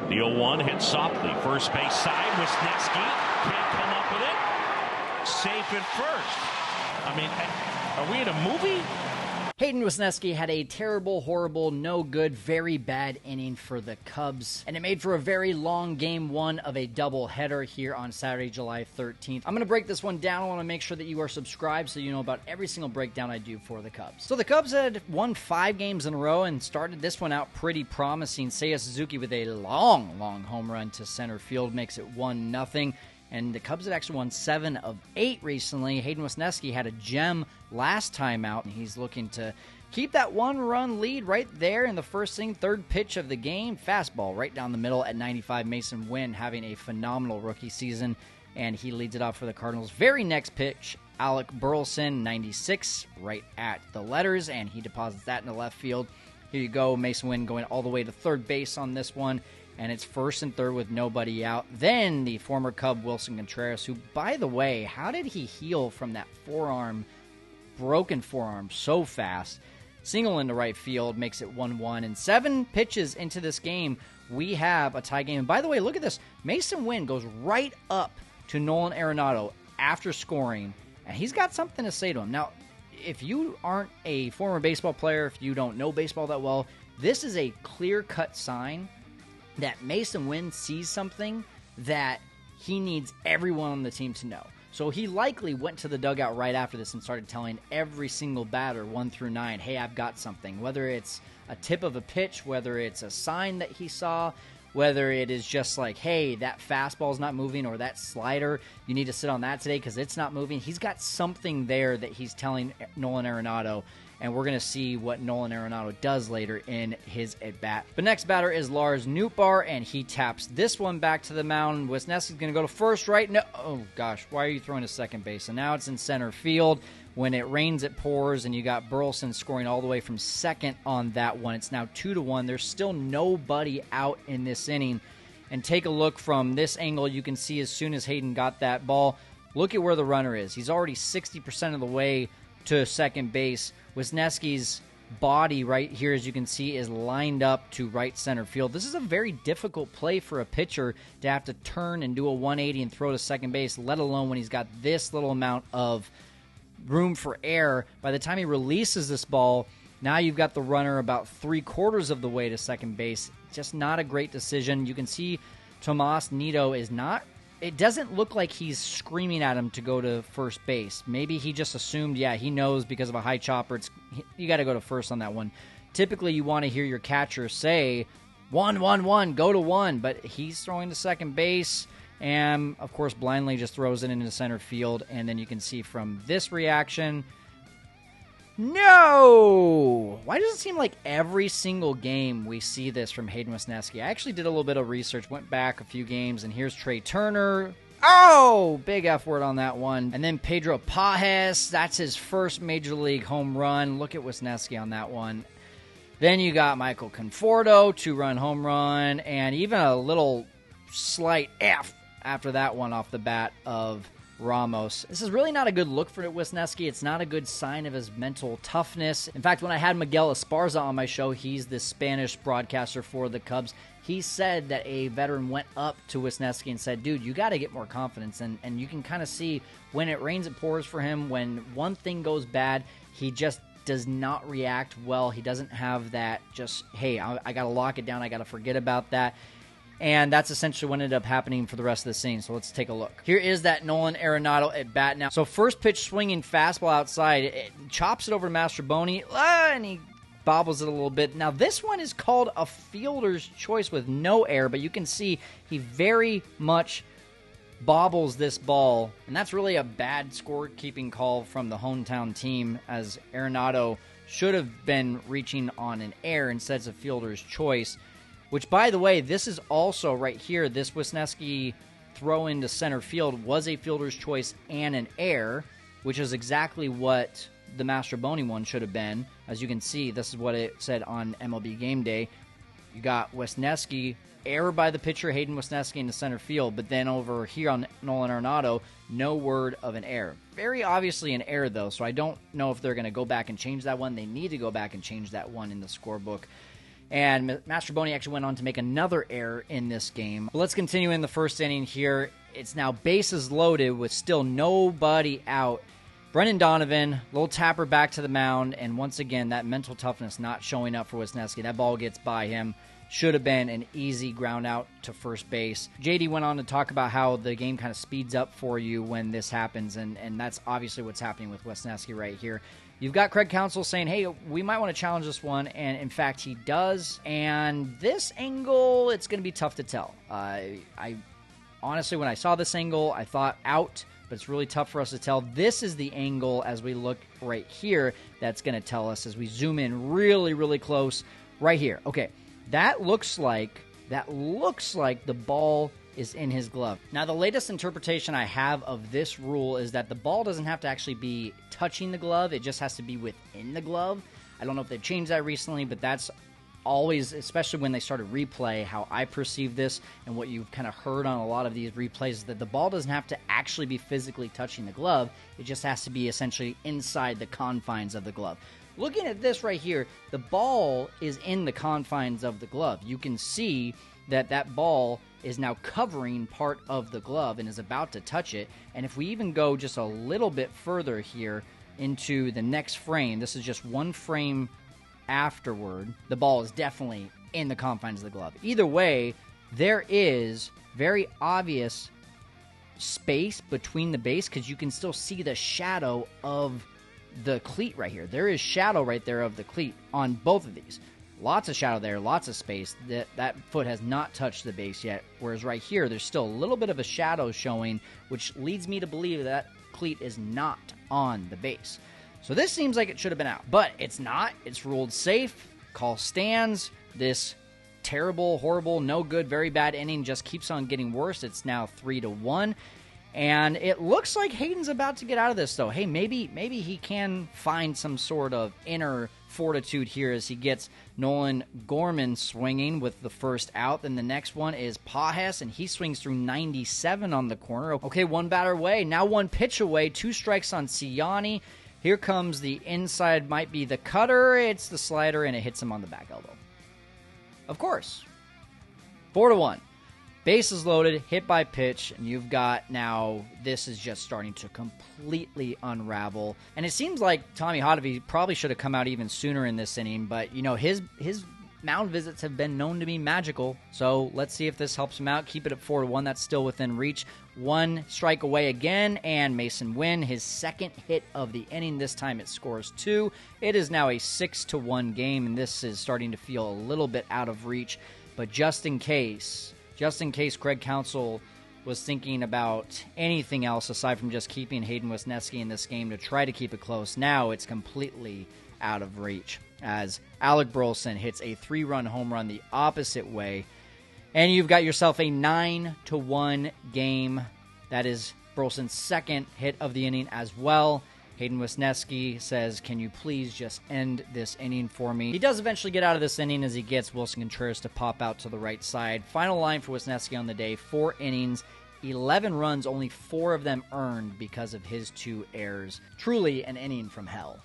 The 0-1 hit softly. First base side. Wesneski can't come up with it. Safe at first. I mean, are we in a movie? Hayden Wesneski had a terrible, horrible, no good, very bad inning for the Cubs, and it made for a very long game one of a doubleheader here on Saturday, July 13th. I'm going to break this one down. I want to make sure that you are subscribed so you know about every single breakdown I do for the Cubs. So the Cubs had won 5 games in a row and started this one out pretty promising. Seiya Suzuki with a long home run to center field makes it 1-0. And the Cubs had actually won 7 of 8 recently. Hayden Wesneski had a gem last time out, and he's looking to keep that 1-run lead right there in the first inning. Third pitch of the game, fastball right down the middle at 95. Mason Wynn having a phenomenal rookie season, and he leads it off for the Cardinals. Very next pitch, Alec Burleson, 96, right at the letters, and he deposits that into left field. Here you go, Mason Wynn going all the way to third base on this one. And it's first and third with nobody out. Then the former Cub Wilson Contreras, who, by the way, how did he heal from that broken forearm so fast? Single into right field makes it 1-1. And 7 pitches into this game, we have a tie game. And by the way, look at this. Mason Wynn goes right up to Nolan Arenado after scoring, and he's got something to say to him. Now, if you aren't a former baseball player, if you don't know baseball that well, this is a clear-cut sign that Mason Wynn sees something that he needs everyone on the team to know. So he likely went to the dugout right after this and started telling every single batter, 1 through 9, hey, I've got something. Whether it's a tip of a pitch, whether it's a sign that he saw, whether it is just like, hey, that fastball's not moving, or that slider, you need to sit on that today because it's not moving. He's got something there that he's telling Nolan Arenado, and we're going to see what Nolan Arenado does later in his at-bat. The next batter is Lars Nootbaar, and he taps this one back to the mound. Wesneski's going to go to first, right? No, oh gosh, why are you throwing to second base? And now it's in center field. When it rains, it pours, and you got Burleson scoring all the way from second on that one. It's now 2-1. There's still nobody out in this inning. And take a look from this angle. You can see as soon as Hayden got that ball, look at where the runner is. He's already 60% of the way to second base. Wesneski's body right here, as you can see, is lined up to right center field. This is a very difficult play for a pitcher to have to turn and do a 180 and throw to second base, let alone when he's got this little amount of room for air. By the time he releases this ball, now you've got the runner about 3/4 of the way to second base. Just not a great decision. You can see Tomas Nido is not, it doesn't look like he's screaming at him to go to first base. Maybe he just assumed, yeah, he knows because of a high chopper, you got to go to first on that one. Typically, you want to hear your catcher say, 1-1-1, go to 1, but he's throwing to second base, and, of course, blindly just throws it into center field, and then you can see from this reaction, no! Why does it seem like every single game we see this from Hayden Wesneski? I actually did a little bit of research, went back a few games, and here's Trey Turner. Oh! Big F word on that one. And then Pedro Pajes, that's his first major league home run. Look at Wesneski on that one. Then you got Michael Conforto, 2-run home run, and even a little slight F after that one off the bat of Ramos. This is really not a good look for Wesneski. It's not a good sign of his mental toughness. In fact, when I had Miguel Esparza on my show, he's the Spanish broadcaster for the Cubs, he said that a veteran went up to Wesneski and said, dude, you got to get more confidence. And you can kind of see when it rains, it pours for him. When one thing goes bad, he just does not react well. He doesn't have that just, hey, I got to lock it down. I got to forget about that. And that's essentially what ended up happening for the rest of the scene. So let's take a look. Here is that Nolan Arenado at bat now. So first pitch swinging fastball outside. It chops it over to Mastrobuoni, and he bobbles it a little bit. Now this one is called a fielder's choice with no air, but you can see he very much bobbles this ball. And that's really a bad scorekeeping call from the hometown team, as Arenado should have been reaching on an air instead of a fielder's choice. Which, by the way, this is also right here, this Wesneski throw into center field was a fielder's choice and an air, which is exactly what the Mastrobuoni one should have been. As you can see, this is what it said on MLB Game Day. You got Wesneski, air by the pitcher, Hayden Wesneski into center field, but then over here on Nolan Arenado, no word of an air. Very obviously an air, though, so I don't know if they're going to go back and change that one. They need to go back and change that one in the scorebook. And Mastroboni actually went on to make another error in this game. But let's continue in the first inning here. It's now bases loaded with still nobody out. Brendan Donovan, little tapper back to the mound, and once again, that mental toughness not showing up for Wesneski. That ball gets by him. Should have been an easy ground out to first base. JD went on to talk about how the game kind of speeds up for you when this happens, and that's obviously what's happening with Wesneski right here. You've got Craig Counsell saying, hey, we might want to challenge this one, and in fact, he does. And this angle, it's going to be tough to tell. I honestly, when I saw this angle, I thought out, but it's really tough for us to tell. This is the angle as we look right here that's going to tell us as we zoom in really, really close right here. Okay, that looks like the ball is in his glove. Now, the latest interpretation I have of this rule is that the ball doesn't have to actually be touching the glove. It just has to be within the glove. I don't know if they've changed that recently, but that's always, especially when they started replay, how I perceive this and what you've kind of heard on a lot of these replays is that the ball doesn't have to actually be physically touching the glove. It just has to be essentially inside the confines of the glove. Looking at this right here, the ball is in the confines of the glove. You can see that ball is now covering part of the glove and is about to touch it. And if we even go just a little bit further here into the next frame, this is just one frame afterward, the ball is definitely in the confines of the glove. Either way, there is very obvious space between the base because you can still see the shadow of the cleat right here. There is shadow right there of the cleat on both of these. Lots of shadow there, lots of space. That foot has not touched the base yet, whereas right here, there's still a little bit of a shadow showing, which leads me to believe that cleat is not on the base. So this seems like it should have been out, but it's not. It's ruled safe. Call stands. This terrible, horrible, no good, very bad inning just keeps on getting worse. It's now 3-1. And it looks like Hayden's about to get out of this, though. Hey, maybe he can find some sort of inner fortitude here as he gets Nolan Gorman swinging with the first out. Then the next one is Pajes, and he swings through 97 on the corner. Okay, one batter away. Now one pitch away. 2 strikes on Ciani. Here comes the inside, might be the cutter. It's the slider, and it hits him on the back elbow. Of course. 4-1. Bases loaded, hit by pitch, and you've got now, this is just starting to completely unravel. And it seems like Tommy Hotovy probably should have come out even sooner in this inning, but, you know, his mound visits have been known to be magical. So let's see if this helps him out. Keep it at 4-1. That's still within reach. 1 strike away again, and Mason Wynn, his second hit of the inning. This time it scores 2. It is now a 6-1 game, and this is starting to feel a little bit out of reach. But just in case Craig Counsell was thinking about anything else aside from just keeping Hayden Wesneski in this game to try to keep it close, now it's completely out of reach as Alec Burleson hits a 3-run home run the opposite way. And you've got yourself a 9-1 game. That is Burleson's second hit of the inning as well. Hayden Wesneski says, can you please just end this inning for me? He does eventually get out of this inning as he gets Wilson Contreras to pop out to the right side. Final line for Wesneski on the day, 4 innings, 11 runs, only 4 of them earned because of his 2 errors. Truly an inning from hell.